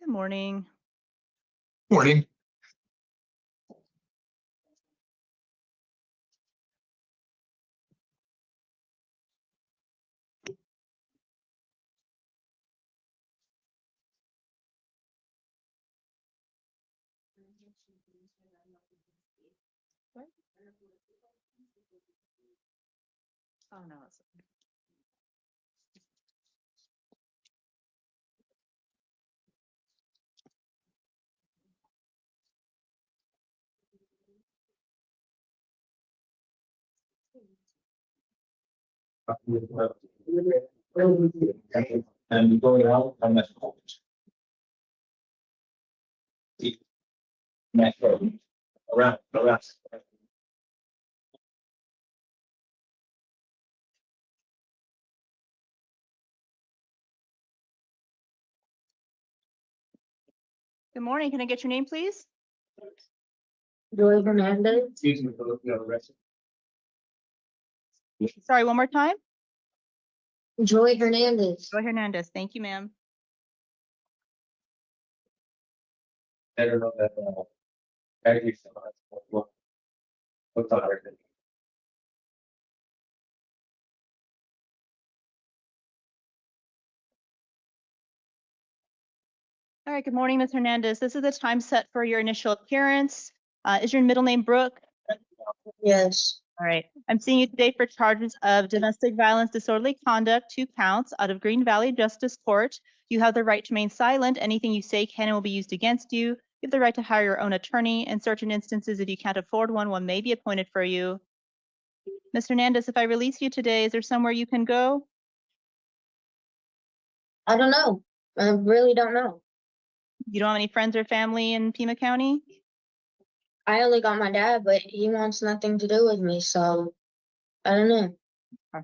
morning. Morning. Oh no. And going out on that. Around. Good morning. Can I get your name, please? Joy Hernandez. Excuse me for looking at the rest. Sorry, one more time. Joy Hernandez. Joy Hernandez. Thank you, ma'am. I don't know that. I do so much. What's on our? All right. Good morning, Ms. Hernandez. This is the time set for your initial appearance. Is your middle name Brooke? Yes. All right. I'm seeing you today for charges of domestic violence, disorderly conduct, 2 counts out of Green Valley Justice Court. You have the right to remain silent. Anything you say can and will be used against you. You have the right to hire your own attorney. In certain instances, if you can't afford one may be appointed for you. Ms. Hernandez, if I release you today, is there somewhere you can go? I don't know. I really don't know. You don't have any friends or family in Pima County? I only got my dad, but he wants nothing to do with me, so I don't know. All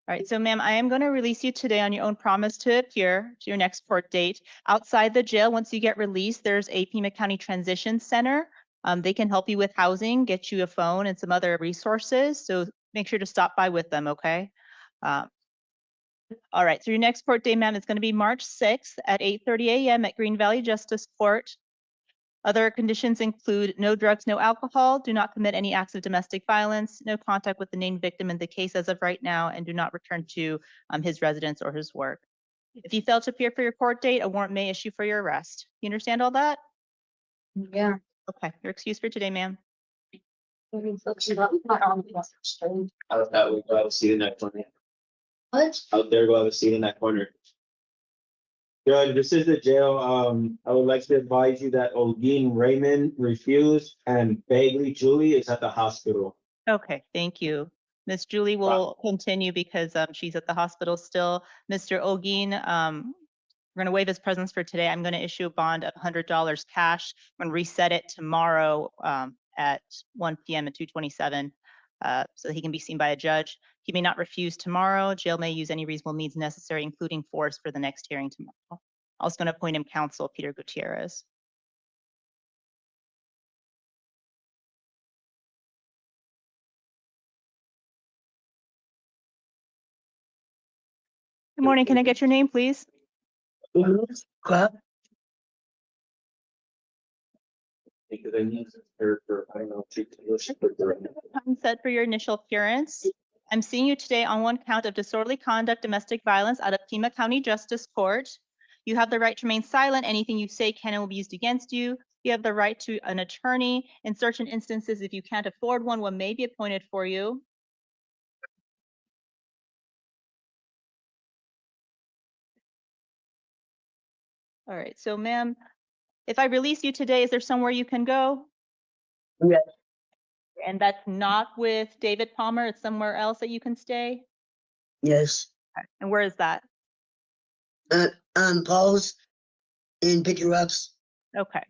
right, so ma'am, I am going to release you today on your own promise to appear to your next court date. Outside the jail, once you get released, there's a Pima County Transition Center. They can help you with housing, get you a phone and some other resources. So make sure to stop by with them, okay? All right, so your next court date, ma'am, is going to be March 6th at 8:30 a.m. at Green Valley Justice Court. Other conditions include no drugs, no alcohol, do not commit any acts of domestic violence, no contact with the named victim in the case as of right now, and do not return to his residence or his work. If you fail to appear for your court date, a warrant may issue for your arrest. You understand all that? Yeah. Okay, you're excused for today, ma'am. How about we go have a seat in that corner? What? Out there, go have a seat in that corner. Judge, this is the jail. I would like to advise you that Olguin Raymond refused and Bagley Julie is at the hospital. Okay, thank you. Miss Julie will continue because she's at the hospital still. Mr. Olguin, we're going to waive his presence for today. I'm going to issue a bond of $100 cash. I'm going to reset it tomorrow at 1 p.m. at 2:27 so that he can be seen by a judge. He may not refuse tomorrow. Jail may use any reasonable means necessary, including force, for the next hearing tomorrow. I'm also going to appoint him counsel, Peter Gutierrez. Good morning. Can I get your name, please? Clap. Because I need her for, I don't know, Time set for your initial appearance. I'm seeing you today on 1 count of disorderly conduct, domestic violence out of Pima County Justice Court. You have the right to remain silent. Anything you say can and will be used against you. You have the right to an attorney. In certain instances, if you can't afford one may be appointed for you. All right, so ma'am, if I release you today, is there somewhere you can go? Yes. And that's not with David Palmer, it's somewhere else that you can stay? Yes. Okay. And where is that? Paul's in Picture Ups. Okay.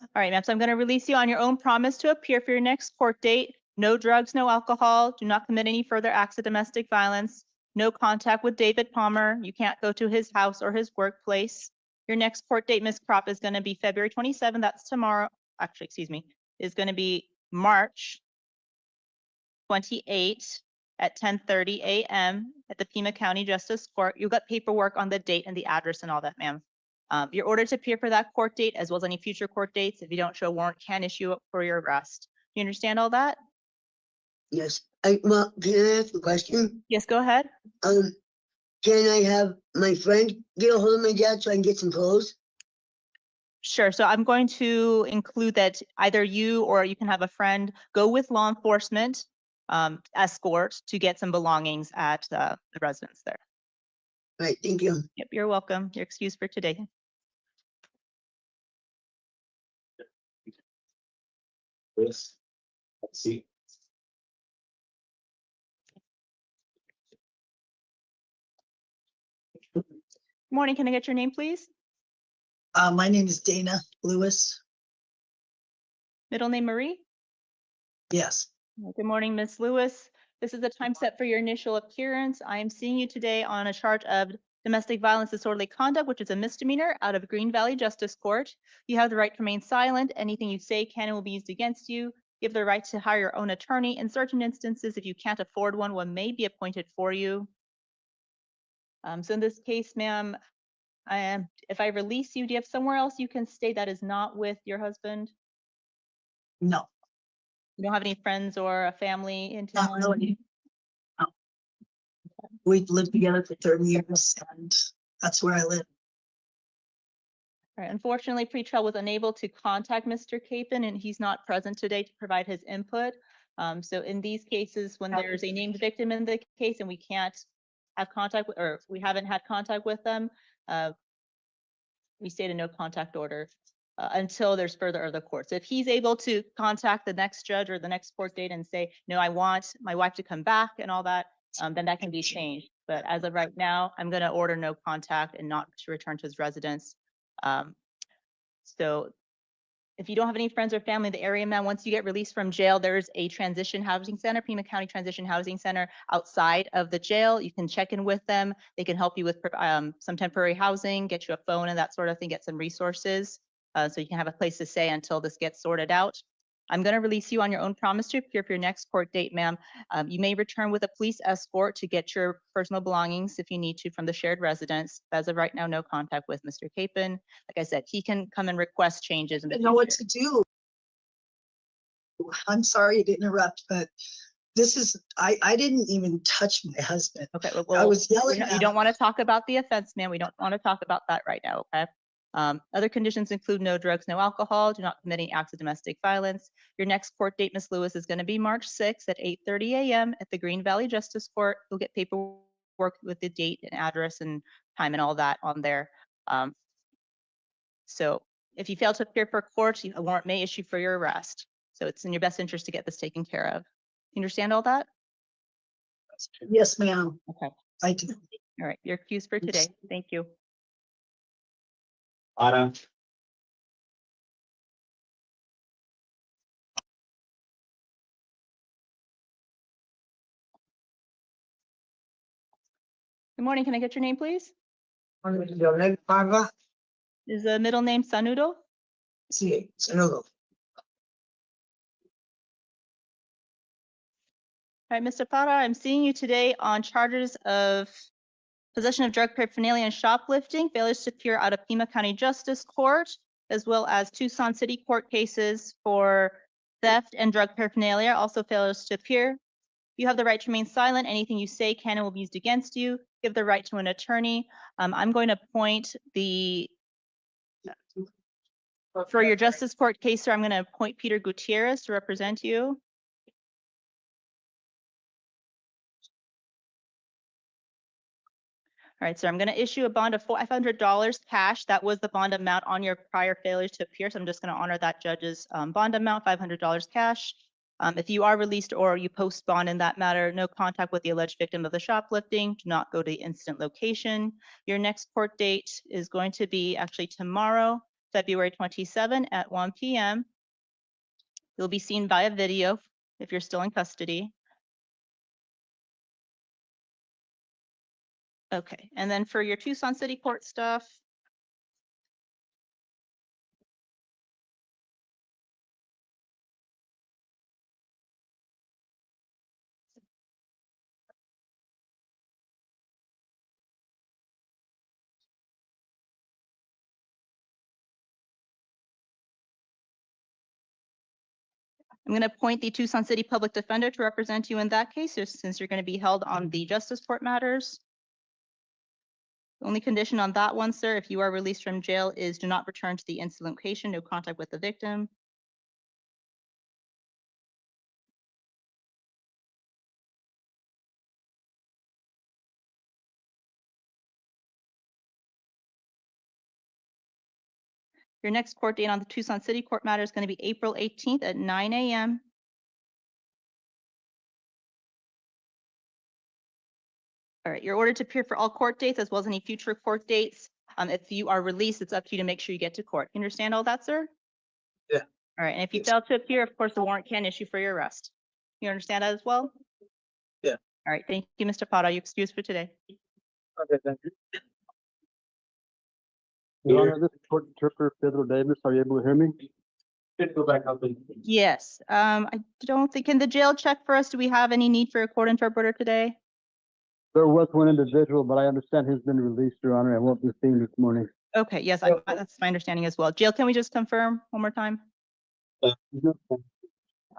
All right, ma'am. So I'm going to release you on your own promise to appear for your next court date. No drugs, no alcohol. Do not commit any further acts of domestic violence. No contact with David Palmer. You can't go to his house or his workplace. Your next court date, Ms. Kropp, is going to be February 27th. That's tomorrow. Actually, excuse me, is going to be March 28th at 10:30 a.m. at the Pima County Justice Court. You got paperwork on the date and the address and all that, ma'am. You're ordered to appear for that court date as well as any future court dates. If you don't show a warrant, can issue it for your arrest. You understand all that? Yes, well, can I ask a question? Yes, go ahead. Can I have my friend get a hold of my dad so I can get some clothes? Sure. So I'm going to include that either you or you can have a friend go with law enforcement escort to get some belongings at the residence there. All right, thank you. Yep, you're welcome. You're excused for today. This, let's see. Morning. Can I get your name, please? My name is Dana Lewis. Middle name Marie? Yes, Good morning, Miss Lewis. This is the time set for your initial appearance. I am seeing you today on a charge of domestic violence disorderly conduct, which is a misdemeanor out of Green Valley Justice Court. You have the right to remain silent. Anything you say can and will be used against you. You have the right to hire your own attorney. In certain instances, if you can't afford one, one may be appointed for you. So in this case, ma'am, if I release you, do you have somewhere else you can stay that is not with your husband? no, You don't have any friends or a family in not town? really. No. We've lived together for 30 years and that's where I live. All right. Unfortunately, pretrial was unable to contact Mr. Capon and he's not present today to provide his input. So in these cases, when there's a named victim in the case and we can't have contact with, or we haven't had contact with them, we state a no contact order until there's further other courts. If he's able to contact the next judge or the next court date and say, no, I want my wife to come back and all that, then that can be changed. But as of right now, I'm going to order no contact and not to return to his residence. So if you don't have any friends or family in the area, man, once you get released from jail, there's a transition housing center, Pima County Transition Housing Center outside of the jail. You can check in with them. They can help you with some temporary housing, get you a phone and that sort of thing, get some resources so you can have a place to stay until this gets sorted out. I'm going to release you on your own promise to appear for your next court date, ma'am. You may return with a police escort to get your personal belongings if you need to from the shared residence. As of right now, no contact with Mr. Capon. Like I said, he can come and request changes in the I know what future. to do. I'm sorry to interrupt, but this is, I didn't even touch my husband. Okay, I well, was yelling at you him. don't want to talk about the offense, ma'am. We don't want to talk about that right now, okay? Other conditions include no drugs, no alcohol, do not commit any acts of domestic violence. Your next court date, Ms. Lewis, is going to be March 6th at 8:30 a.m. at the Green Valley Justice Court. You'll get paperwork with the date and address and time and all that on there. So if you fail to appear for court, a warrant may issue for your arrest. So it's in your best interest to get this taken care of. You understand all that? Yes, ma'am. Okay. I do. All right, you're excused for today. Thank you. Adam, Good morning. Can I get your name, please? Parva, Is the middle name Sanudo? sí, Sanudo. All right, Mr. Parra, I'm seeing you today on charges of possession of drug paraphernalia and shoplifting, failure to appear out of Pima County Justice Court, as well as Tucson City Court cases for theft and drug paraphernalia, also failures to appear. You have the right to remain silent. Anything you say can and will be used against you. You have the right to an attorney. I'm going to appoint for your justice court case, sir, I'm going to appoint Peter Gutierrez to represent you. All right, so I'm going to issue a bond of $500 cash. That was the bond amount on your prior failures to appear. So I'm just going to honor that judge's bond amount, $500 cash. If you are released or you post bond in that matter, no contact with the alleged victim of the shoplifting. Do not go to the incident location. Your next court date is going to be actually tomorrow, February 27 at 1 p.m. You'll be seen via video if you're still in custody. Okay, and then for your Tucson City Court stuff, I'm going to appoint the Tucson City Public Defender to represent you in that case, since you're going to be held on the justice court matters. The only condition on that one, sir, if you are released from jail, is do not return to the incident location, no contact with the victim. Your next court date on the Tucson City Court matter is going to be April 18th at 9 a.m. All right, you're ordered to appear for all court dates as well as any future court dates. If you are released, it's up to you to make sure you get to court. You understand all that, sir? Yeah. All right, and if you Yes. fail to appear, of course, the warrant can issue for your arrest. You understand that as well? Yeah. All right, thank you, Mr. Potter. You excused for today. Okay, thank you. Your Honor, this is Court Interpreter Pedro Davis. Are you able to hear me? Go back up and. Yes, I don't think, can the jail check for us? Do we have any need for a court interpreter today? There was one individual, but I understand he's been released, Your Honor, and won't be seen this morning. Okay, yes, that's my understanding as well. Jail, can we just confirm one more time? No,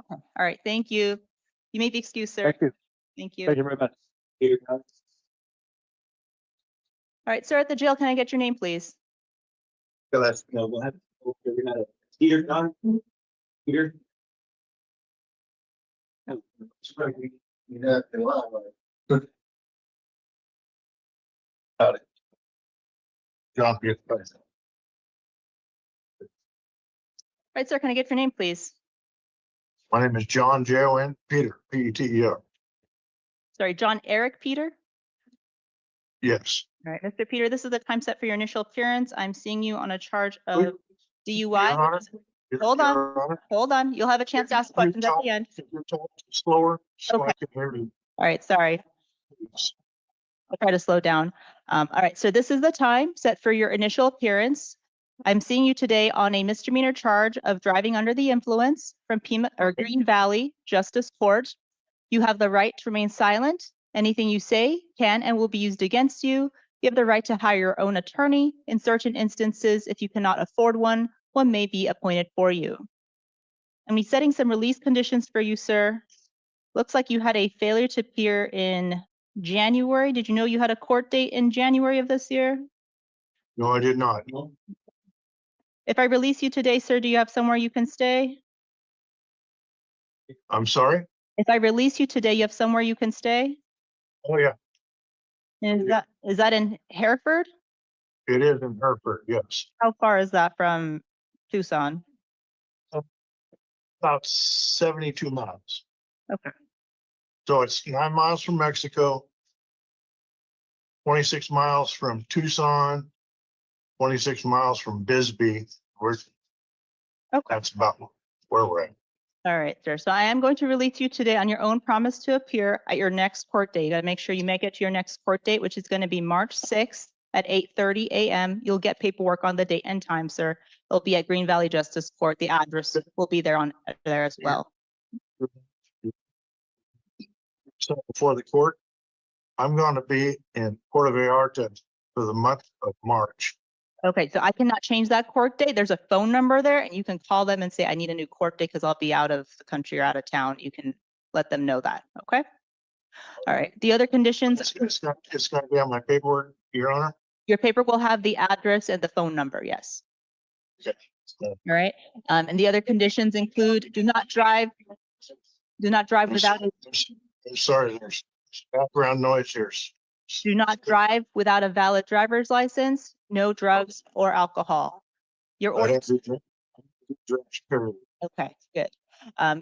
All right, thank you. You may be excused, sir. Thank you. Thank you. Thank you very much. All right, sir, at the jail, can I get your name, please? No, we'll have. Peter, Don? Peter? Howdy. John Pierce. All right, sir, can I get your name, please? My name is John J-O-N Peter, P-E-T-E-R. Sorry, John Eric Peter? Yes. All right, Mr. Peter, this is the time set for your initial appearance. I'm seeing you on a charge Wait. of DUI. Your Honor, Hold on. Your Honor, Hold on, you'll have a chance to ask can you questions at talk- the end. can you talk slower so I Okay. can hear you? All right, sorry. I'll try to slow down. All right, so this is the time set for your initial appearance. I'm seeing you today on a misdemeanor charge of driving under the influence from Pima or Green Valley Justice Court. You have the right to remain silent. Anything you say can and will be used against you. You have the right to hire your own attorney. In certain instances, if you cannot afford one, one may be appointed for you. I'm be setting some release conditions for you, sir. Looks like you had a failure to appear in January. Did you know you had a court date in January of this year? No, I did not. If I release you today, sir, do you have somewhere you can stay? I'm sorry? If I release you today, you have somewhere you can stay? Oh, yeah, And is that in Hereford? it is in Hereford, yes. How far is that from Tucson? About 72 miles. Okay. So it's 9 miles from Mexico, 26 miles from Tucson, 26 miles from Bisbee. Okay. That's about where we're at. All right, sir. So I am going to release you today on your own promise to appear at your next court date. You gotta make sure you make it to your next court date, which is going to be March 6th at 8:30 a.m. You'll get paperwork on the date and time, sir. It'll be at Green Valley Justice Court. The address will be there as well. So before the court, I'm going to be in Puerto Vallarta for the month of March. Okay, so I cannot change that court date. There's a phone number there and you can call them and say, I need a new court date because I'll be out of the country or out of town. You can let them know that, okay? All right, the other conditions, It's going to be on my paperwork, Your Honor. your paper will have the address and the phone number, yes. Okay. All right, and the other conditions include do not drive without, I'm sorry, there's background noise here. do not drive without a valid driver's license, no drugs or alcohol. Your I order, have to drink. Period. okay, good.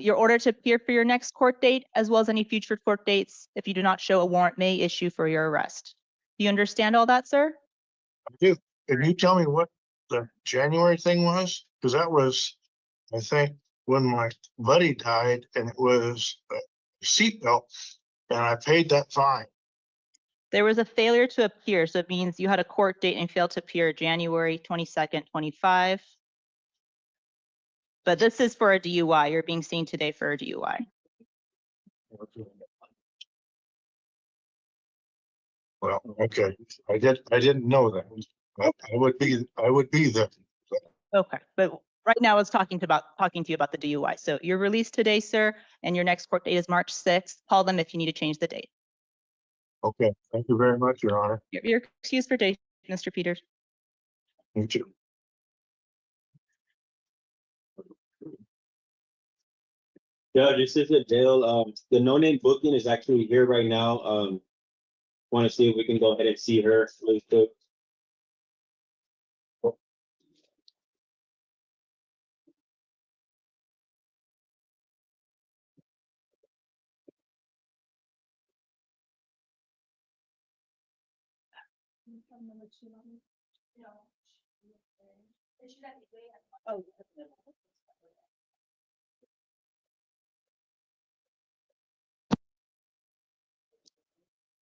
Your order to appear for your next court date, as well as any future court dates, if you do not show a warrant, may issue for your arrest. Do you understand all that, sir? I do. Can you tell me what the January thing was? Because that was, I think, when my buddy died and it was a seatbelt and I paid that fine. There was a failure to appear, so it means you had a court date and failed to appear January 22nd, 25. But this is for a DUI. You're being seen today for a DUI. Well, okay, I didn't know that. I would be there. Okay, but right now I was talking to you about the DUI. So you're released today, sir, and your next court date is March 6th. Call them if you need to change the date. Okay, thank you very much, Your Honor. You're excused for today, Mr. Peters. Thank you. Yeah, this is the jail. The no-name booking is actually here right now. Want to see if we can go ahead and see her really quick.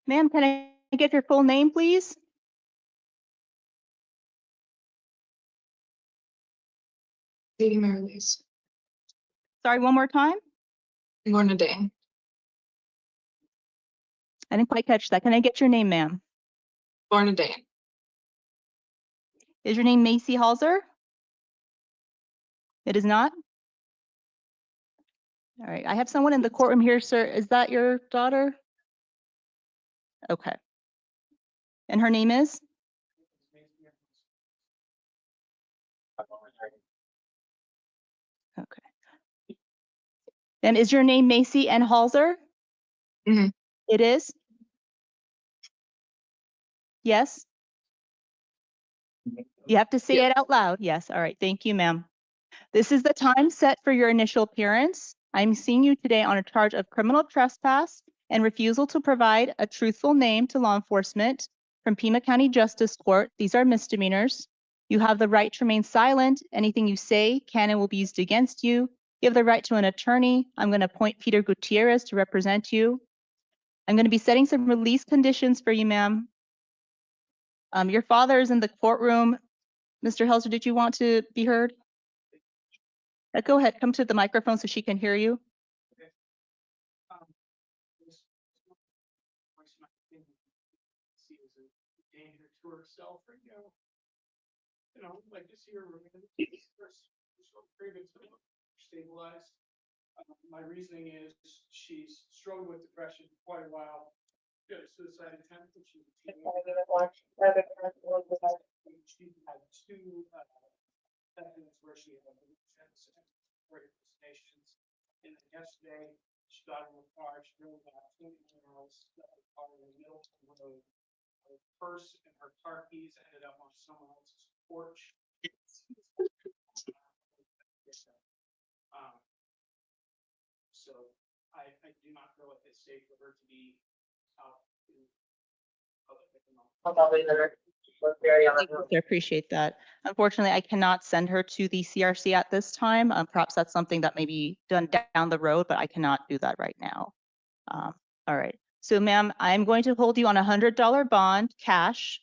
Ma'am, can I get your full name, please? Katie Marlies, Sorry, one more time. Lorna Dane, I didn't quite catch that. Can I get your name, ma'am? Lorna Dane. Is your name Macy Halser? It is not? All right, I have someone in the courtroom here, sir. Is that your daughter? Okay. And her name is? Okay. And is your name Macy N. Halser? Mhm. It is? Yes? You have to say Yeah. it out loud. Yes. All right. Thank you, ma'am. This is the time set for your initial appearance. I'm seeing you today on a charge of criminal trespass and refusal to provide a truthful name to law enforcement from Pima County Justice Court. These are misdemeanors. You have the right to remain silent. Anything you say can and will be used against you. You have the right to an attorney. I'm going to appoint Peter Gutierrez to represent you. I'm going to be setting some release conditions for you, ma'am. Your father is in the courtroom. Mr. Helser, did you want to be heard? Go ahead, come to the microphone so she can hear you. Danger to herself right now. Like to see her stabilized. My reasoning is she's struggled with depression for quite a while. She had a suicide attempt when she was a teenager. She had two defendants where she had hallucinations. And then yesterday, she got in the car, she drove about 20 miles, left the car in the middle of the road. Her purse and her car keys ended up on someone else's porch. So I do not feel like it's safe for her to be out in public. I appreciate that. Unfortunately, I cannot send her to the CRC at this time. Perhaps that's something that may be done down the road, but I cannot do that right now. All right. So ma'am, I'm going to hold you on $100 bond cash.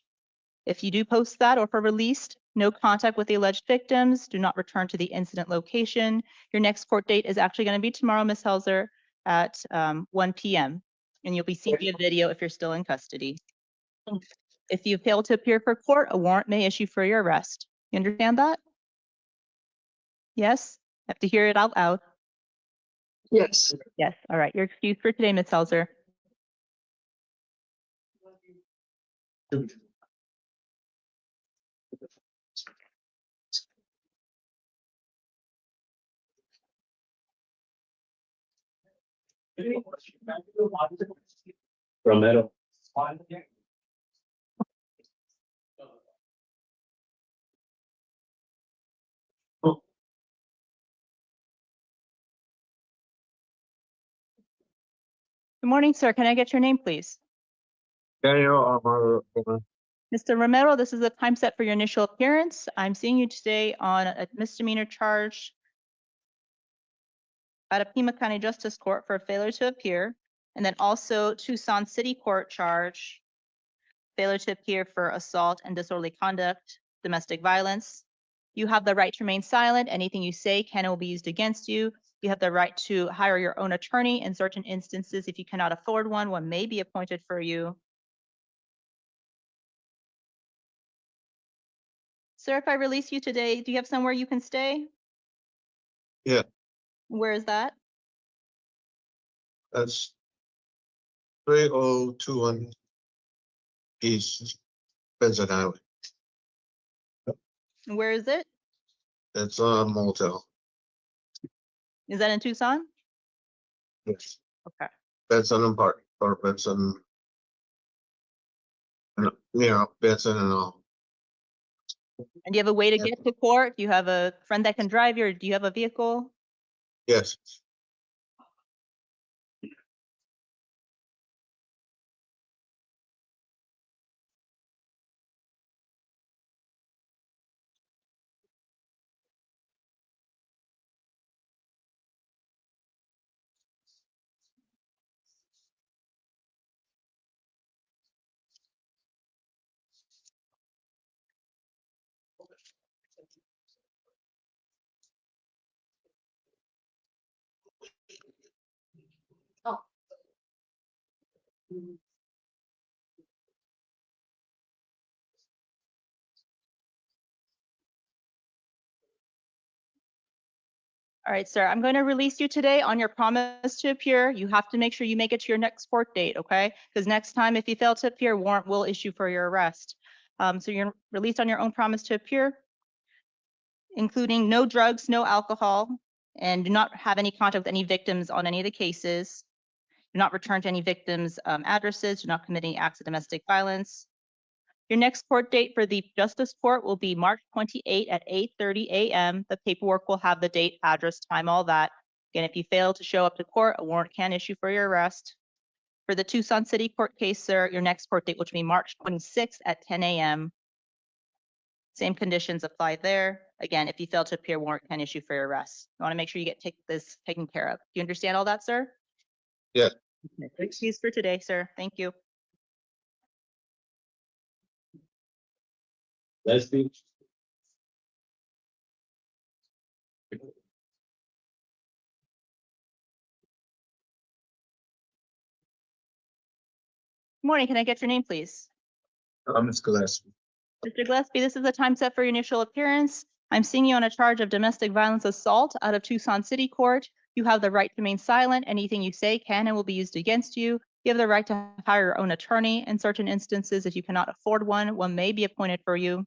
If you do post that or for released, no contact with the alleged victims, do not return to the incident location. Your next court date is actually going to be tomorrow, Ms. Helser, at 1 p.m. And you'll be seeing via video if you're still in custody. If you fail to appear for court, a warrant may issue for your arrest. You understand that? Yes? Have to hear it out loud. Yes. Yes. All right. You're excused for today, Ms. Helser. Romero. Good morning, sir. Can I get your name, please? Daniel, Mr. Romero, this is the time set for your initial appearance. I'm seeing you today on a misdemeanor charge at a Pima County Justice Court for failure to appear, and then also Tucson City Court charge, failure to appear for assault and disorderly conduct, domestic violence. You have the right to remain silent. Anything you say can and will be used against you. You have the right to hire your own attorney in certain instances. If you cannot afford one, one may be appointed for you. Sir, if I release you today, do you have somewhere you can stay? Yeah. Where is that? That's 3021 East Benson Highway. Where is it? It's a motel. Is that in Tucson? Yes. Okay. Benson and Park, or Benson. Benson and all. And do you have a way to Yeah. get to court? Do you have a friend that can drive you, or do you have a vehicle? Yes. All right, sir, I'm going to release you today on your promise to appear. You have to make sure you make it to your next court date, okay? Because next time, if you fail to appear, warrant will issue for your arrest. So you're released on your own promise to appear, including no drugs, no alcohol, and do not have any contact with any victims on any of the cases. Do not return to any victims' addresses. Do not commit any acts of domestic violence. Your next court date for the Justice Court will be March 28 at 8:30 a.m. The paperwork will have the date, address, time, all that. Again, if you fail to show up to court, a warrant can issue for your arrest. For the Tucson City Court case, sir, your next court date will be March 26 at 10 a.m. Same conditions apply there. Again, if you fail to appear, warrant can issue for your arrest. You want to make sure you get this taken care of. Do you understand all that, sir? Yeah. Excuse for today, sir. Thank you. Leslie? Good morning. Can I get your name, please? Ms. Gillespie. Mr. Gillespie, this is the time set for your initial appearance. I'm seeing you on a charge of domestic violence assault out of Tucson City Court. You have the right to remain silent. Anything you say can and will be used against you. You have the right to hire your own attorney. In certain instances, if you cannot afford one, one may be appointed for you.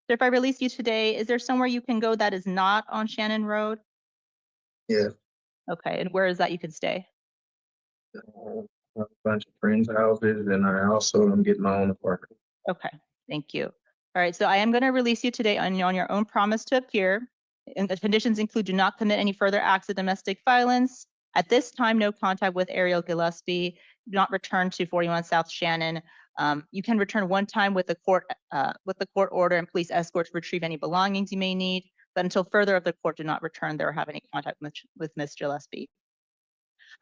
So if I release you today, is there somewhere you can go that is not on Shannon Road? Yeah. Okay, and where is that you can stay? A bunch of friends' houses, and I also am getting my own apartment. Okay, thank you. All right, so I am going to release you today on your own promise to appear. And the conditions include do not commit any further acts of domestic violence. At this time, no contact with Ariel Gillespie. Do not return to 41 South Shannon. You can return one time with the court order and police escort to retrieve any belongings you may need. But until further of the court, do not return there or have any contact with Ms. Gillespie.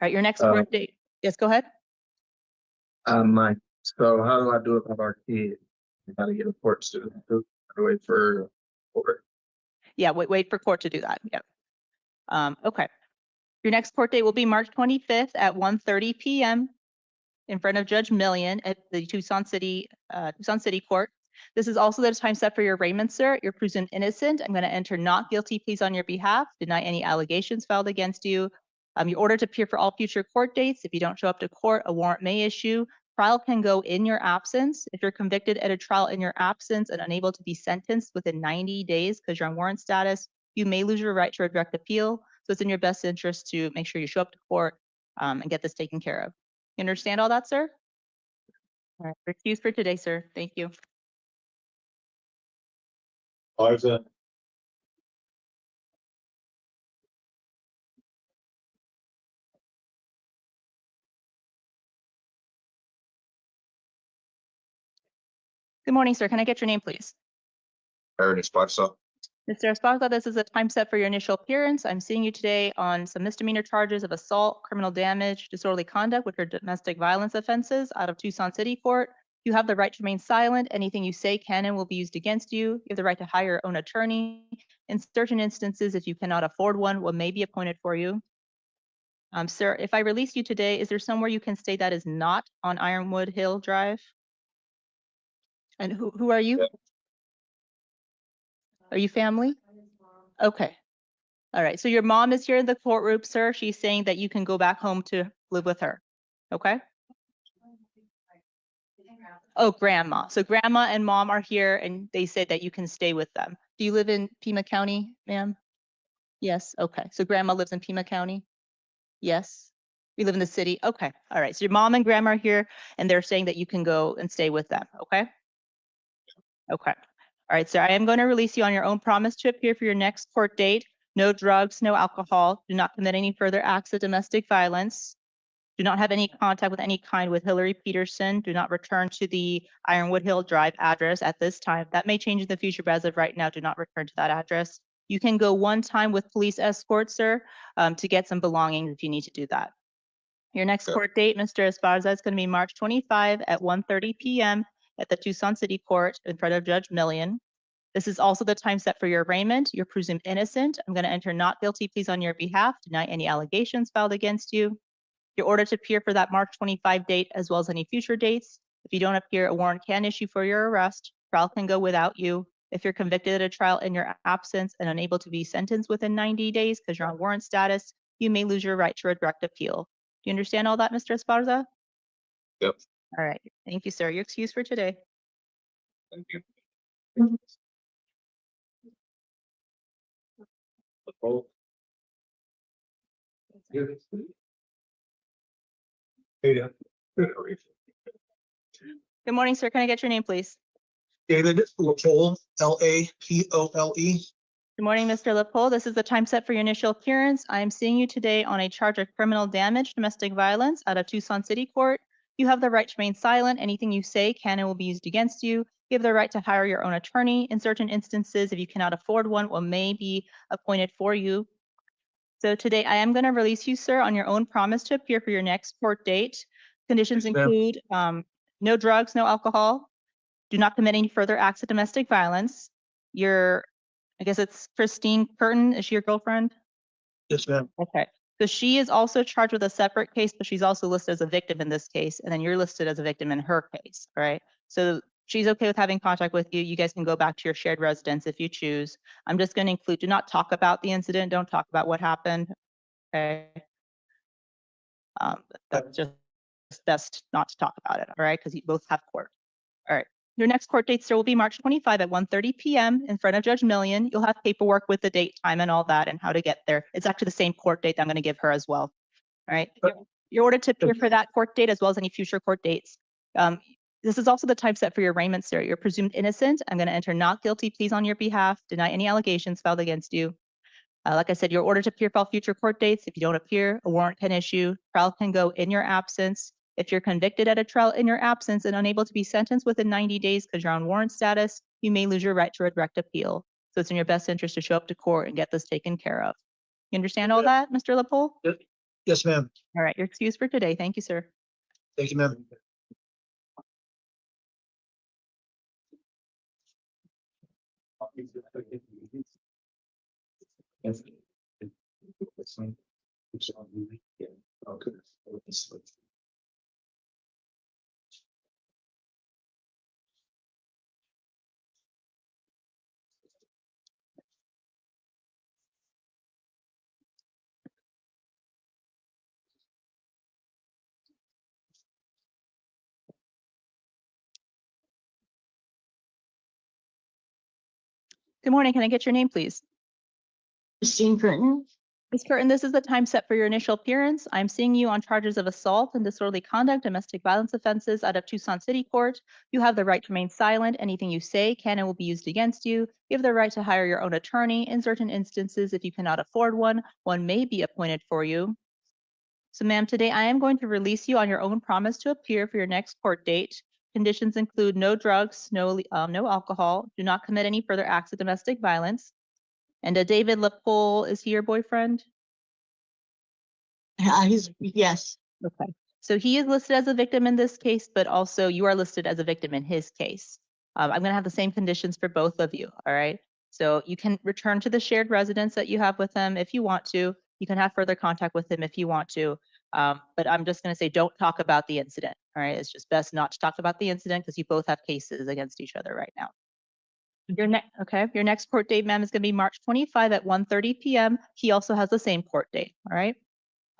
All right, your next court date. Yes, go ahead. Mike, so how do I do it with our kids? How to get a court student to wait for court? Yeah, wait for court to do that. Yep. Okay. Your next court date will be March 25th at 1:30 p.m. in front of Judge Million at the Tucson City Court. This is also the time set for your arraignment, sir. You're presumed innocent. I'm going to enter not guilty pleas on your behalf, deny any allegations filed against you. You're ordered to appear for all future court dates. If you don't show up to court, a warrant may issue. Trial can go in your absence. If you're convicted at a trial in your absence and unable to be sentenced within 90 days because you're on warrant status, you may lose your right to a direct appeal. So it's in your best interest to make sure you show up to court and get this taken care of. You understand all that, sir? All right, excuse for today, sir. Thank you. Arza? Good morning, sir. Can I get your name, please? Ernest Barsaw. Mr. Esparza, this is a time set for your initial appearance. I'm seeing you today on some misdemeanor charges of assault, criminal damage, disorderly conduct, which are domestic violence offenses out of Tucson City Court. You have the right to remain silent. Anything you say can and will be used against you. You have the right to hire your own attorney. In certain instances, if you cannot afford one may be appointed for you. Sir, if I release you today, is there somewhere you can stay that is not on Ironwood Hill Drive? And who are you? Yeah. Are you family? Okay. All right, so your mom is here in the courtroom, sir. She's saying that you can go back home to live with her. Okay? Oh, grandma. So grandma and mom are here and they said that you can stay with them. Do you live in Pima County, ma'am? Yes, okay. So grandma lives in Pima County? Yes. We live in the city? Okay, all right. So your mom and grandma are here and they're saying that you can go and stay with them, okay? Okay. All right, sir, I am going to release you on your own promise to appear for your next court date. No drugs, no alcohol. Do not commit any further acts of domestic violence. Do not have any contact with any kind with Hillary Peterson. Do not return to the Ironwood Hill Drive address at this time. That may change in the future, but as of right now, do not return to that address. You can go one time with police escort, sir, to get some belongings if you need to do that. Your next court date, Mr. Esparza, is going to be March 25 at 1:30 p.m. at the Tucson City Court in front of Judge Millian. This is also the time set for your arraignment. You're presumed innocent. I'm going to enter not guilty pleas on your behalf, deny any allegations filed against you. You're ordered to appear for that March 25 date as well as any future dates. If you don't appear, a warrant can issue for your arrest. Trial can go without you. If you're convicted at a trial in your absence and unable to be sentenced within 90 days because you're on warrant status, you may lose your right to a direct appeal. Do you understand all that, Mr. Esparza? Yep. All right. Thank you, sir. You're excused for today. Thank you. Good morning, sir. Can I get your name, please? David Lapole, Lapole. Good morning, Mr. Lepole. This is the time set for your initial appearance. I am seeing you today on a charge of criminal damage, domestic violence out of Tucson City Court. You have the right to remain silent. Anything you say can and will be used against you. You have the right to hire your own attorney. In certain instances, if you cannot afford one may be appointed for you. So today I am going to release you, sir, on your own promise to appear for your next court date. Conditions Yes, ma'am. include no drugs, no alcohol. Do not commit any further acts of domestic violence. I guess it's Christine Curtin. Is she your girlfriend? Yes, ma'am. Okay. So she is also charged with a separate case, but she's also listed as a victim in this case. And then you're listed as a victim in her case. All right. So she's okay with having contact with you. You guys can go back to your shared residence if you choose. I'm just going to include, do not talk about the incident. Don't talk about what happened. Okay. That's just best not to talk about it. All right. Because you both have court. All right. Your next court date, sir, will be March 25 at 1:30 p.m. in front of Judge Millian. You'll have paperwork with the date, time, and all that, and how to get there. It's actually the same court date that I'm going to give her as well. All right. You're ordered to appear for that court date as well as any future court dates. This is also the time set for your arraignment, sir. You're presumed innocent. I'm going to enter not guilty pleas on your behalf, deny any allegations filed against you. Like I said, you're ordered to appear for all future court dates. If you don't appear, a warrant can issue. Trial can go in your absence. If you're convicted at a trial in your absence and unable to be sentenced within 90 days because you're on warrant status, you may lose your right to a direct appeal. So it's in your best interest to show up to court and get this taken care of. You understand all that, Mr. Lepole? Yes, ma'am. All right, you're excused for today. Thank you, sir. Thank you, ma'am. Good morning. Can I get your name, please? Christine Curtin. Ms. Curtin, this is the time set for your initial appearance. I'm seeing you on charges of assault and disorderly conduct, domestic violence offenses out of Tucson City Court. You have the right to remain silent. Anything you say can and will be used against you. You have the right to hire your own attorney. In certain instances, if you cannot afford one may be appointed for you. So ma'am, today I am going to release you on your own promise to appear for your next court date. Conditions include no drugs, no alcohol. Do not commit any further acts of domestic violence. And David Lepole, is he your boyfriend? Yes. Okay. So he is listed as a victim in this case, but also you are listed as a victim in his case. I'm going to have the same conditions for both of you. All right. So you can return to the shared residence that you have with him if you want to. You can have further contact with him if you want to. But I'm just going to say, don't talk about the incident. All right. It's just best not to talk about the incident because you both have cases against each other right now. Your next court date, ma'am, is gonna be March 25 at 1:30 PM. He also has the same court date, all right?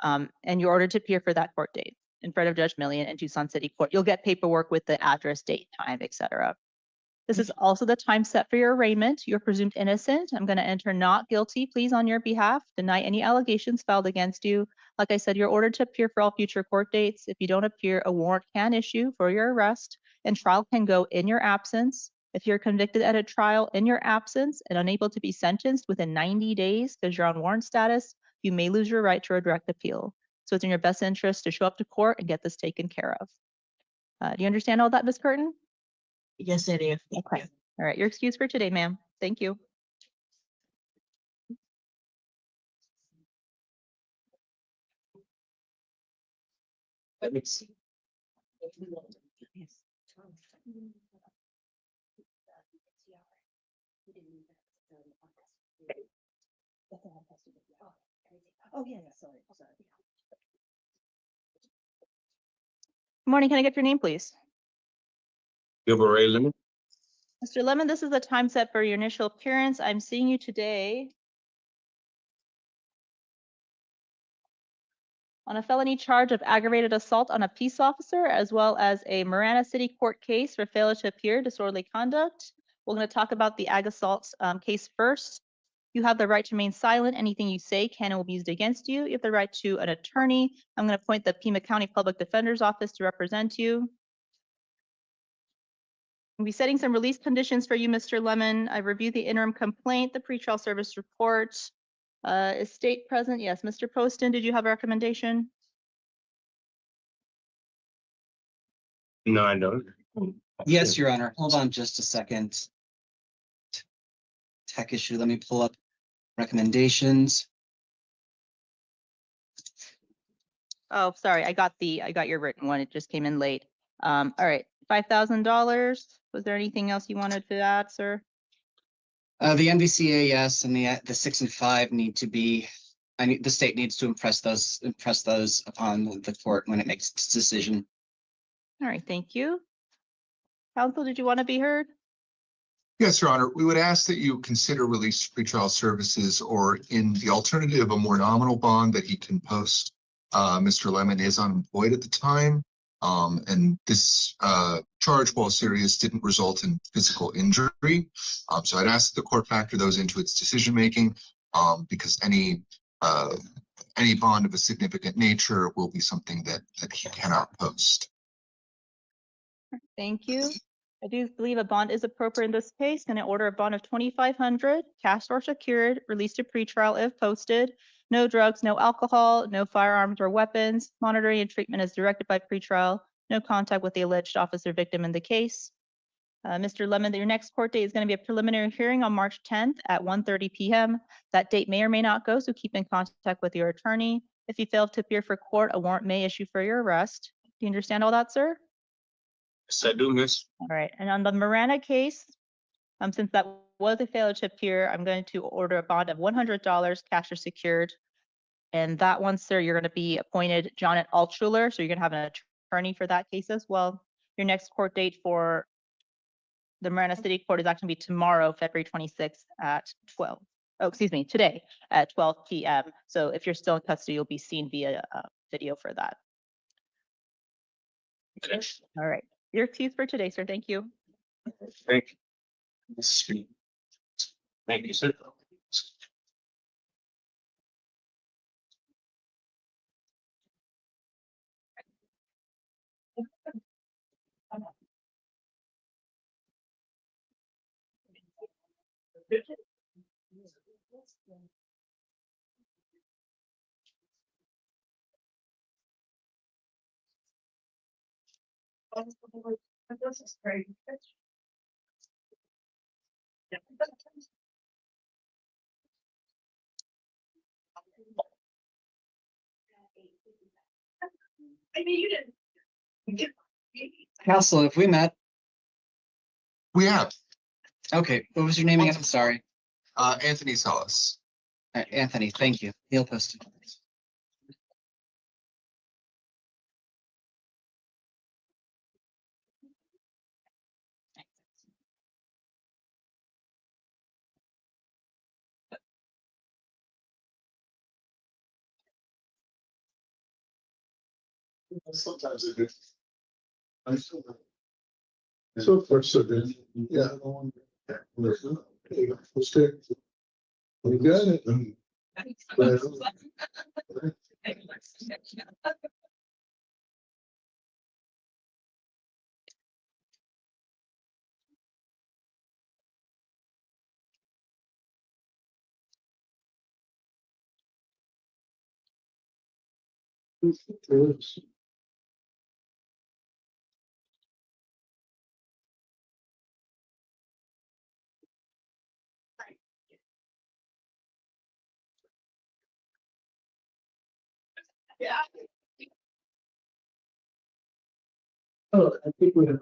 And you're ordered to appear for that court date in front of Judge Millian in Tucson City Court. You'll get paperwork with the address, date, time, etc. This is also the time set for your arraignment. You're presumed innocent. I'm going to enter not guilty pleas on your behalf, deny any allegations filed against you. Like I said, you're ordered to appear for all future court dates. If you don't appear, a warrant can issue for your arrest and trial can go in your absence. If you're convicted at a trial in your absence and unable to be sentenced within 90 days because you're on warrant status, you may lose your right to a direct appeal. So it's in your best interest to show up to court and get this taken care of. Do you understand all that, Ms. Curtin? Yes, I do. Okay. All right. You're excused for today, ma'am. Thank you. Let me see. Morning. Can I get your name, please? Gilbert Lemon. Mr. Lemon, this is the time set for your initial appearance. I'm seeing you today on a felony charge of aggravated assault on a peace officer, as well as a Marana City Court case for failure to appear, disorderly conduct. We're going to talk about the ag assault case first. You have the right to remain silent. Anything you say can and will be used against you. You have the right to an attorney. I'm going to appoint the Pima County Public Defender's Office to represent you. I'll be setting some release conditions for you, Mr. Lemon. I reviewed the interim complaint, the pretrial service report. Is state present? Yes. Mr. Poston, did you have a recommendation? No, I don't. Yes, Your Honor. Hold on just a second. Tech issue. Let me pull up recommendations. Oh, sorry. I got your written one. It just came in late. All right. $5,000. Was there anything else you wanted to add, sir? The NVCA, yes, and the 6 and 5 need to be. The state needs to impress those upon the court when it makes its decision. All right. Thank you. Counsel, did you want to be heard? Yes, Your Honor. We would ask that you consider release pretrial services, or in the alternative, a more nominal bond that he can post. Mr. Lemon is unemployed at the time, and this charge, while serious, didn't result in physical injury. So I'd ask that the court factor those into its decision-making, because any bond of a significant nature will be something that he cannot post. Thank you. I do believe a bond is appropriate in this case. Can I order a bond of $2,500, cash or secured, released to pretrial if posted? No drugs, no alcohol, no firearms or weapons. Monitoring and treatment is directed by pretrial. No contact with the alleged officer victim in the case. Mr. Lemon, your next court date is going to be a preliminary hearing on March 10th at 1:30 p.m. That date may or may not go, so keep in contact with your attorney. If you fail to appear for court, a warrant may issue for your arrest. Do you understand all that, sir? Yes, I do, miss. All right. And on the Marana case, since that was a failure to appear, I'm going to order a bond of $100, cash or secured. And that one, sir, you're going to be appointed Janet Altschuler. So you're going to have an attorney for that case as well. Your next court date for the Marana City Court is actually going to be tomorrow, February 26th at 12. Oh, excuse me, today at 12 p.m. So if you're still in custody, you'll be seen via video for that. Okay. All right. You're excused for today, sir. Thank you. Thank you. Thank you, sir. This is great. I mean, you didn't. Counsel, have we met? We have Okay, what was your name again? I'm sorry. Anthony Salas. Anthony, thank you. Neil Poston. Sometimes it is. So far, so good. Yeah. Okay. We got it. Yeah. Oh, I think we have.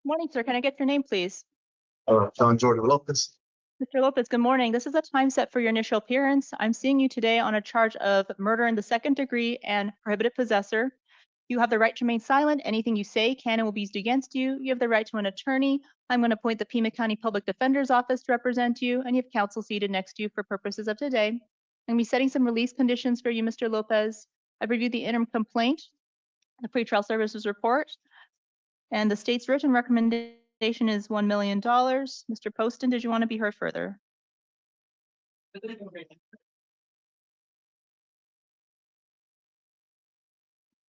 Morning, sir. Can I get your name, please? John Jordan Lopez. Mr. Lopez, good morning. This is a time set for your initial appearance. I'm seeing you today on a charge of murder in the second degree and prohibited possessor. You have the right to remain silent. Anything you say can and will be used against you. You have the right to an attorney. I'm going to appoint the Pima County Public Defender's Office to represent you, and you have counsel seated next to you for purposes of today. I'm going to be setting some release conditions for you, Mr. Lopez. I've reviewed the interim complaint, the pretrial services report, and the state's written recommendation is $1 million. Mr. Poston, did you want to be heard further?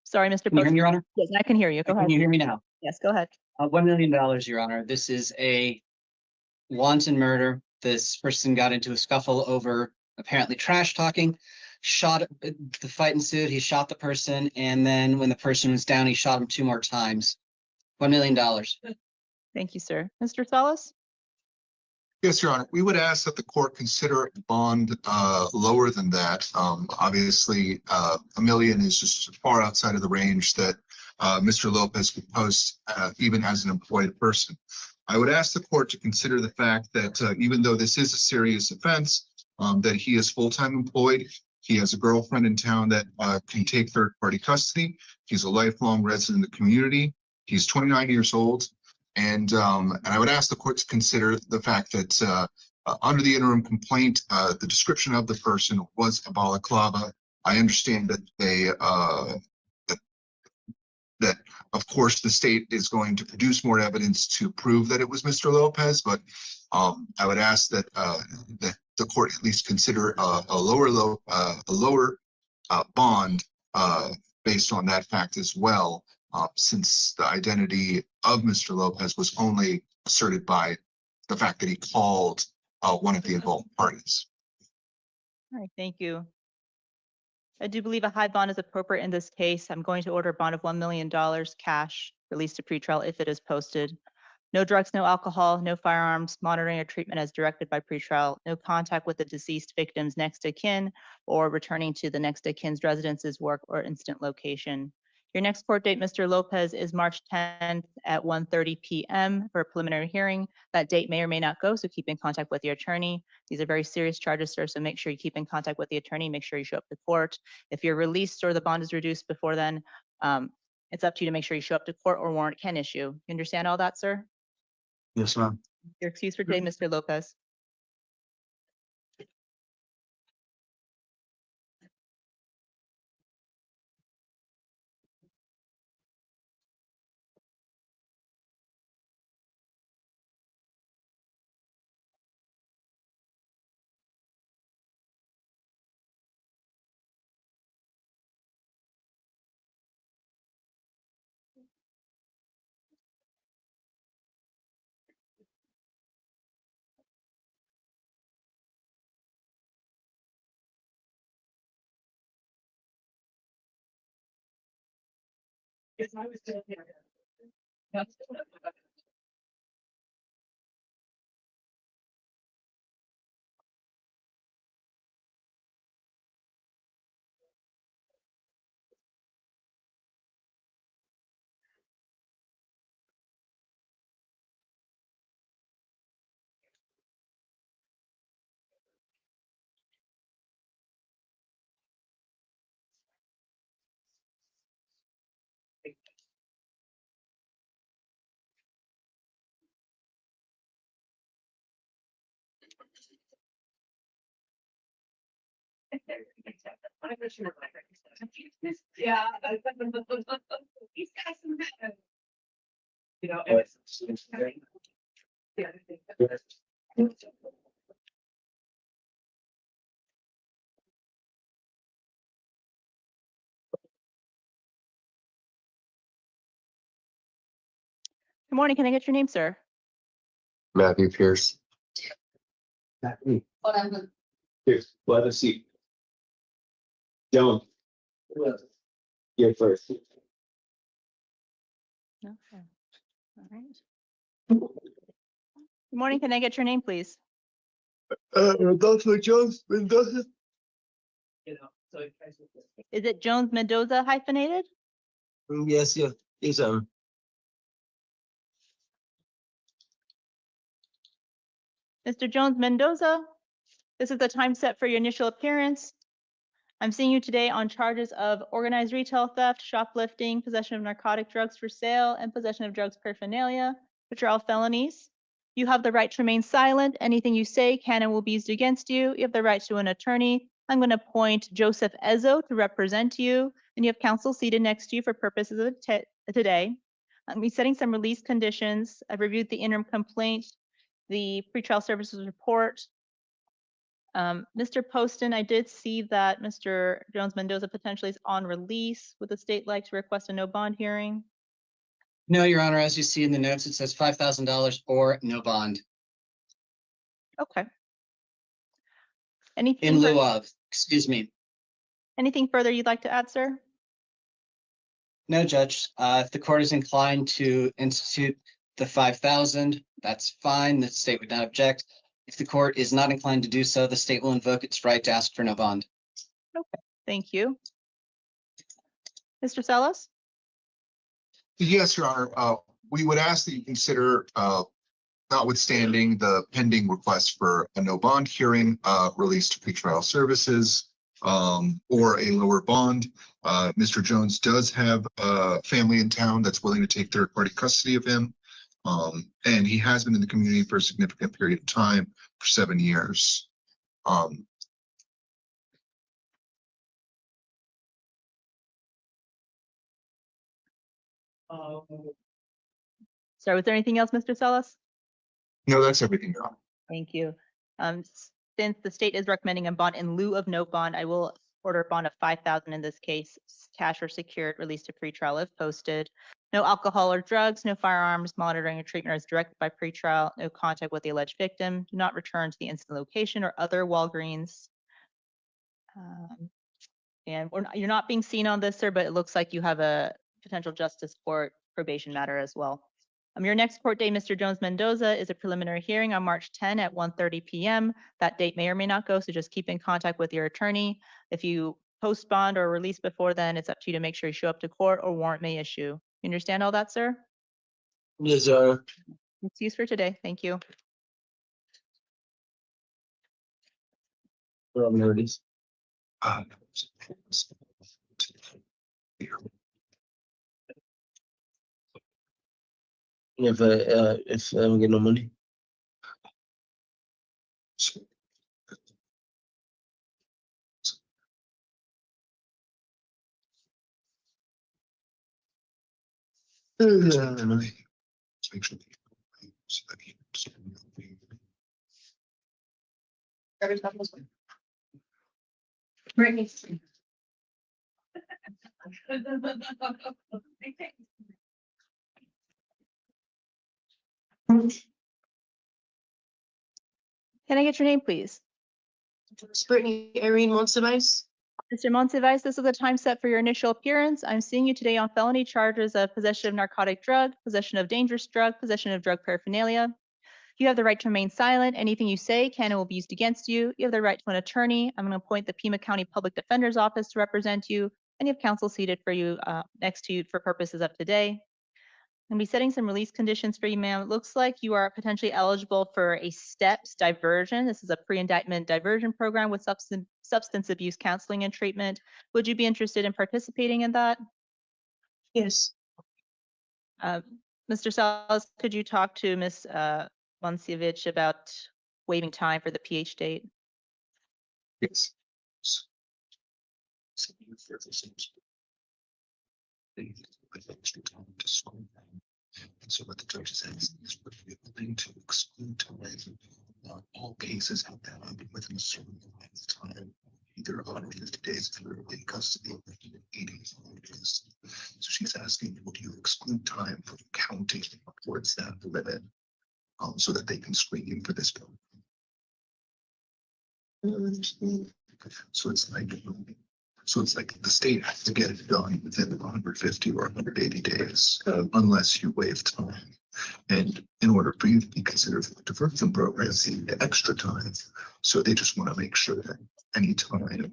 Sorry, Mr. Can you hear me, Poston. Your Honor? Yes, I can hear you. Go Can ahead. you hear me now? Yes, go ahead. $1 million, Your Honor. This is a wanton murder. This person got into a scuffle over apparently trash talking, the fight ensued. He shot the person, and then when the person was down, he shot him 2 more times. $1 million. Thank you, sir. Mr. Salas? Yes, Your Honor. We would ask that the court consider a bond lower than that. Obviously, $1 million is just far outside of the range that Mr. Lopez could post even as an employed person. I would ask the court to consider the fact that even though this is a serious offense, that he is full-time employed. He has a girlfriend in town that can take third-party custody. He's a lifelong resident of the community. He's 29 years old. And I would ask the court to consider the fact that under the interim complaint, the description of the person was a balaclava. I understand that that of course the state is going to produce more evidence to prove that it was Mr. Lopez, but I would ask that that the court at least consider a lower bond based on that fact as well. Since the identity of Mr. Lopez was only asserted by the fact that he called one of the involved parties. All right, thank you. I do believe a high bond is appropriate in this case. I'm going to order a bond of $1 million cash released to pretrial if it is posted. No drugs, no alcohol, no firearms, monitoring or treatment as directed by pretrial, no contact with the deceased victim's next of kin or returning to the next of kin's residence's work or instant location. Your next court date, Mr. Lopez, is March 10th at 1:30 p.m. for a preliminary hearing. That date may or may not go, so keep in contact with your attorney. These are very serious charges, sir, so make sure you keep in contact with the attorney. Make sure you show up to court. If you're released or the bond is reduced before then, it's up to you to make sure you show up to court or warrant can issue. You understand all that, sir? Yes, ma'am. Your excuse for today, Mr. Lopez. Yeah. He's got some. You know. Good morning. Can I get your name, sir? Matthew Pierce. Here, we'll have a seat. Joan. You're first. Okay. All right. Good morning. Can I get your name, please? Rodolfo Jones Mendoza. You know, so. Is it Jones Mendoza hyphenated? Yes, yes, yes, Mr. Jones Mendoza, this is the time set for your initial appearance. I'm seeing you today on charges of organized retail theft, shoplifting, possession of narcotic drugs for sale, and possession of drugs paraphernalia, which are all felonies. You have the right to remain silent. Anything you say can and will be used against you. You have the right to an attorney. I'm going to appoint Joseph Ezzo to represent you, and you have counsel seated next to you for purposes of today. I'm be setting some release conditions. I've reviewed the interim complaint, the pretrial services report. Mr. Poston, I did see that Mr. Jones Mendoza potentially is on release. Would the state like to request a no bond hearing? No, Your Honor, as you see in the notes, it says $5,000 or no bond Okay. in Anything, lieu of, excuse me. anything further you'd like to add, sir? No, Judge. If the court is inclined to institute the 5,000, that's fine. The state would not object. If the court is not inclined to do so, the state will invoke its right to ask for no bond. Okay, thank you. Mr. Salas? Yes, Your Honor. We would ask that you consider, notwithstanding the pending request for a no bond hearing, release to pretrial services, or a lower bond. Mr. Jones does have a family in town that's willing to take third-party custody of him. And he has been in the community for a significant period of time, for 7 years. Sorry, was there anything else, Mr. Salas? No, that's everything, Your Honor. Thank you. Since the state is recommending a bond in lieu of no bond, I will order a bond of 5,000 in this case, cash or secured, released to pretrial if posted. No alcohol or drugs, no firearms, monitoring or treatment as directed by pretrial, no contact with the alleged victim, do not return to the incident location or other Walgreens. And you're not being seen on this, sir, but it looks like you have a potential justice court probation matter as well. Your next court date, Mr. Jones Mendoza, is a preliminary hearing on March 10 at 1:30 p.m. That date may or may not go, so just keep in contact with your attorney. If you post bond or release before then, it's up to you to make sure you show up to court or warrant may issue. You understand all that, sir? yes, Your Honor. Excuse for today. Thank you. If I don't get no money. Brittany. Can I get your name, please? Brittany Irene Monsivice. Mr. Monsivice, this is the time set for your initial appearance. I'm seeing you today on felony charges of possession of narcotic drug, possession of dangerous drug, possession of drug paraphernalia. You have the right to remain silent. Anything you say can and will be used against you. You have the right to an attorney. I'm going to appoint the Pima County Public Defender's Office to represent you, and you have counsel seated for you next to you for purposes of today. I'm going to be setting some release conditions for you, ma'am. It looks like you are potentially eligible for a STEPS diversion. This is a pre-indictment diversion program with substance abuse counseling and treatment. Would you be interested in participating in that? Yes. Mr. Salas, could you talk to Ms. Monsievich about waiving time for the PH date? Yes. And so what the judge is asking is would you be willing to exclude time on all cases have happened within a certain amount of time, either 150 days if you're in custody or 80 days. So she's asking, would you exclude time from counting towards that limit so that they can screen you for this bill? So it's like the state has to get it done within 150 or 180 days, unless you waive time. And in order for you to be considered for the diversion program, you need extra time. So they just want to make sure that any time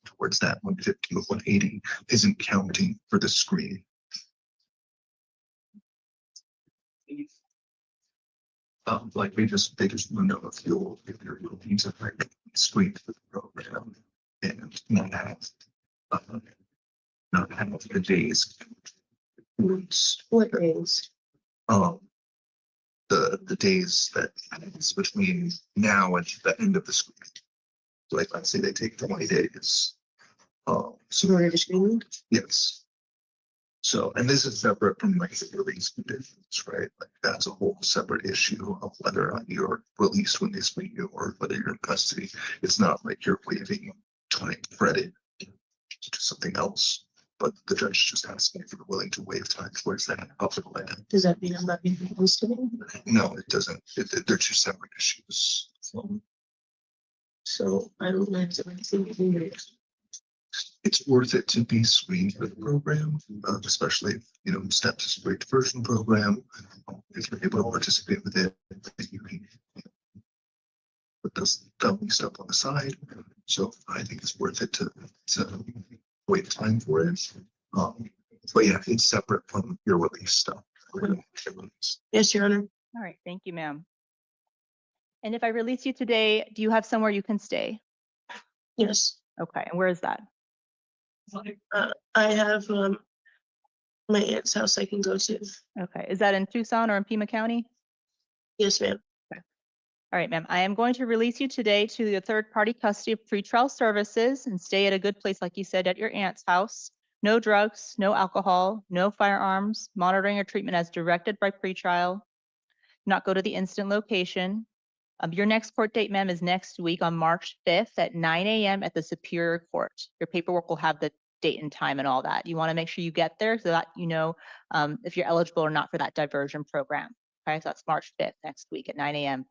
towards that 150 or 180 isn't counting for the screen. Like they just want to know if you're looking to like screen for the program and not have the days. What days? The days that is between now and the end of the screen. So like let's say they take 20 days. So we're just screening? Yes. So, and this is separate from like the release conditions, right? Like that's a whole separate issue of whether or not you're released when they screen you or whether you're in custody. It's not like you're waiving time credit to something else, but the judge just asking if you're willing to waive time towards that upper limit. Does that mean I'm not being released today? No, it doesn't. They're two separate issues. So I don't have to anything to do with it. It's worth it to be screened for the program, especially, you know, STEPS is a great diversion program. If you're able to participate with it, you can put this dummy stuff on the side. So I think it's worth it to wait time for it. But yeah, it's separate from your release stuff. Yes, Your Honor. All right, thank you, ma'am. And if I release you today, do you have somewhere you can stay? Yes. Okay, and where is that? I have my aunt's house I can go to. Okay, is that in Tucson or in Pima County? Yes, ma'am. All right, ma'am, I am going to release you today to the third-party custody of pretrial services and stay at a good place, like you said, at your aunt's house. No drugs, no alcohol, no firearms, monitoring or treatment as directed by pretrial. Not go to the incident location. Your next court date, ma'am, is next week on March 5th at 9 a.m. at the Superior Court. Your paperwork will have the date and time and all that. You want to make sure you get there so that you know if you're eligible or not for that diversion program. Okay, so that's March 5th next week at 9 a.m.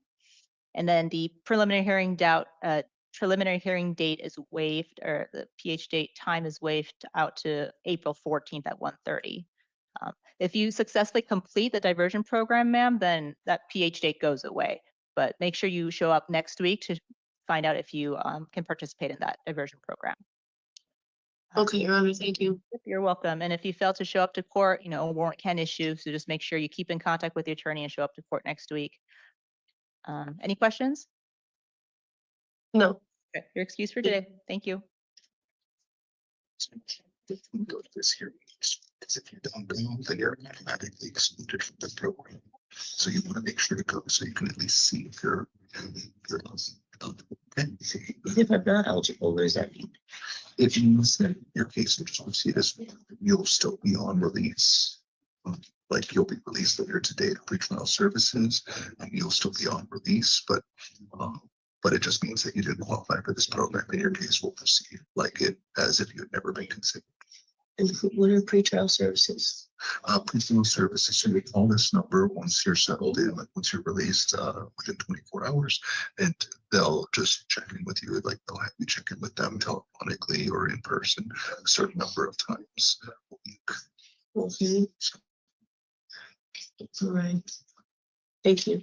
And then the preliminary hearing date is waived, or the PH date time is waived out to April 14th at 1:30. If you successfully complete the diversion program, ma'am, then that PH date goes away. But make sure you show up next week to find out if you can participate in that diversion program. Okay, Your Honor, thank you. You're welcome. And if you fail to show up to court, you know, a warrant can issue. So just make sure you keep in contact with the attorney and show up to court next week. Any questions? No. Okay, you're excused for today. Thank you. If you go to this hearing, because if you don't go, then you're automatically excluded from the program. So you want to make sure to go so you can at least see if you're eligible. Okay. If I'm not eligible, what does that mean? If you send your case and just receive this, you'll still be on release. Like you'll be released later today to pretrial services, and you'll still be on release, but it just means that you didn't qualify for this program, and your case will proceed like it as if you had never been considered. And what are pretrial services? Pretrial services, so you call this number once you're settled in, like once you're released within 24 hours, and they'll just check in with you, like they'll have you check in with them telephonically or in person a certain number of times a week. Okay. All right. Thank you.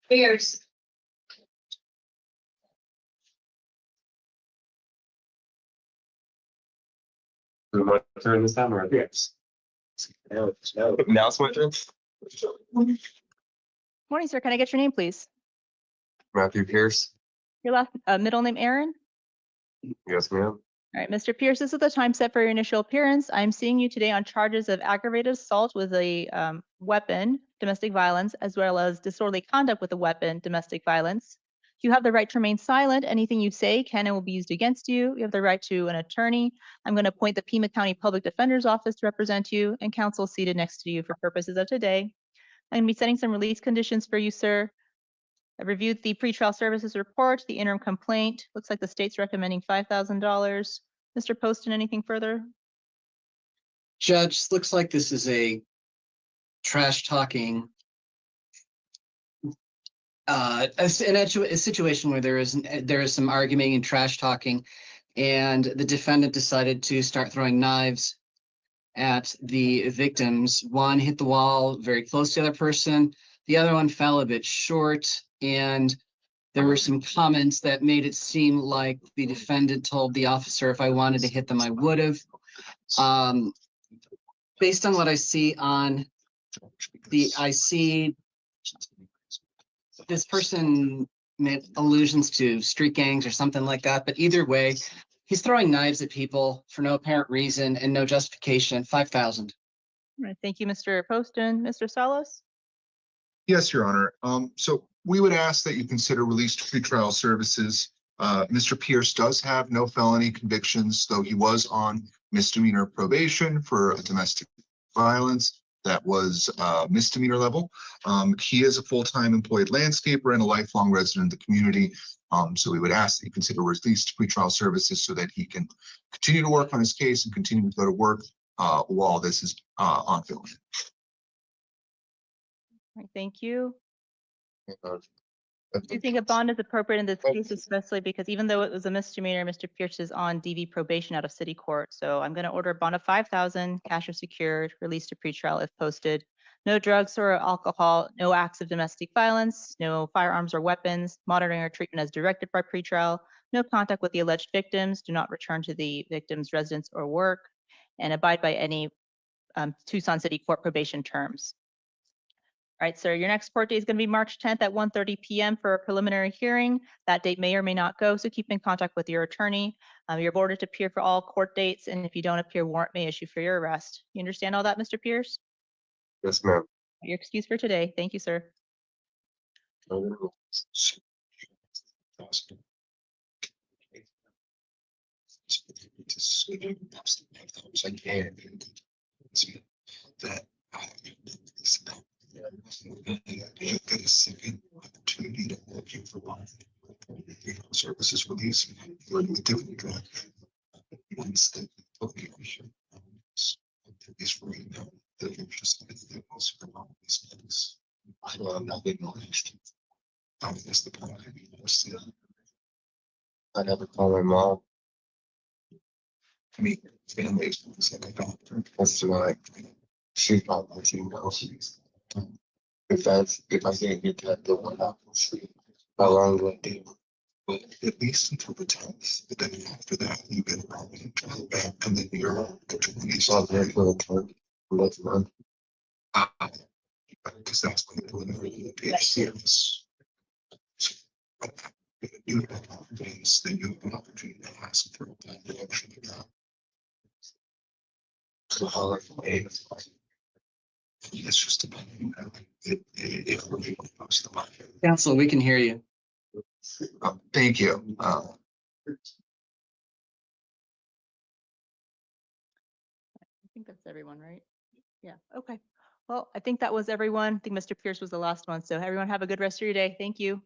Cheers. We want to turn this down or yes? Now it's my turn. Morning, sir. Can I get your name, please? Matthew Pierce. Your last middle name, Aaron? Yes, ma'am. All right, Mr. Pierce, this is the time set for your initial appearance. I'm seeing you today on charges of aggravated assault with a weapon, domestic violence, as well as disorderly conduct with a weapon, domestic violence. You have the right to remain silent. Anything you say can and will be used against you. You have the right to an attorney. I'm going to appoint the Pima County Public Defender's Office to represent you and counsel seated next to you for purposes of today. I'm going to be setting some release conditions for you, sir. I reviewed the pretrial services report, the interim complaint. Looks like the state's recommending $5,000. Mr. Poston, anything further? Judge, looks like this is a trash talking a situation where there is some arguing and trash talking, and the defendant decided to start throwing knives at the victims. One hit the wall very close to the other person. The other one fell a bit short, and there were some comments that made it seem like the defendant told the officer if I wanted to hit them, I would have. Based on what I see I see this person made allusions to street gangs or something like that, but either way, he's throwing knives at people for no apparent reason and no justification. 5,000. All right, thank you, Mr. Poston. Mr. Salas? Yes, Your Honor. So we would ask that you consider released pretrial services. Mr. Pierce does have no felony convictions, though he was on misdemeanor probation for a domestic violence that was misdemeanor level. He is a full-time employed landscaper and a lifelong resident of the community. So we would ask that you consider released pretrial services so that he can continue to work on his case and continue to go to work while this is ongoing. All right, thank you. Do you think a bond is appropriate in this case, especially because even though it was a misdemeanor, Mr. Pierce is on DV probation out of city court? So I'm going to order a bond of 5,000, cash or secured, released to pretrial if posted. No drugs or alcohol, no acts of domestic violence, no firearms or weapons, monitoring or treatment as directed by pretrial, no contact with the alleged victims, do not return to the victim's residence or work, and abide by any Tucson City Court probation terms. All right, sir, your next court date is going to be March 10th at 1:30 p.m. for a preliminary hearing. That date may or may not go, so keep in contact with your attorney. You're ordered to appear for all court dates, and if you don't appear, warrant may issue for your arrest. You understand all that, Mr. Pierce? Yes, ma'am. Your excuse for today. Thank you, sir. Get a second opportunity to work you for bond. Services release for a different drug. Once the is free now, that you're just also along these things. I know I'm not acknowledged. That's the point. I never call my mom. I mean, families, it's like a doctor. That's why she probably knows. If I can't get that door out, how long do I do? Well, at least until the 10th, but then after that, you get a permanent trial back, and then you're So I'm here for the term next month. Because that's when the preliminary is serious. So, you have opportunities, then you have an opportunity to ask for a plan to actually get out. So how long It's just about, it really goes to the mind. Counsel, we can hear you. Thank you. I think that's everyone, right? Yeah, okay. Well, I think that was everyone. I think Mr. Pierce was the last one. So everyone have a good rest of your day. Thank you.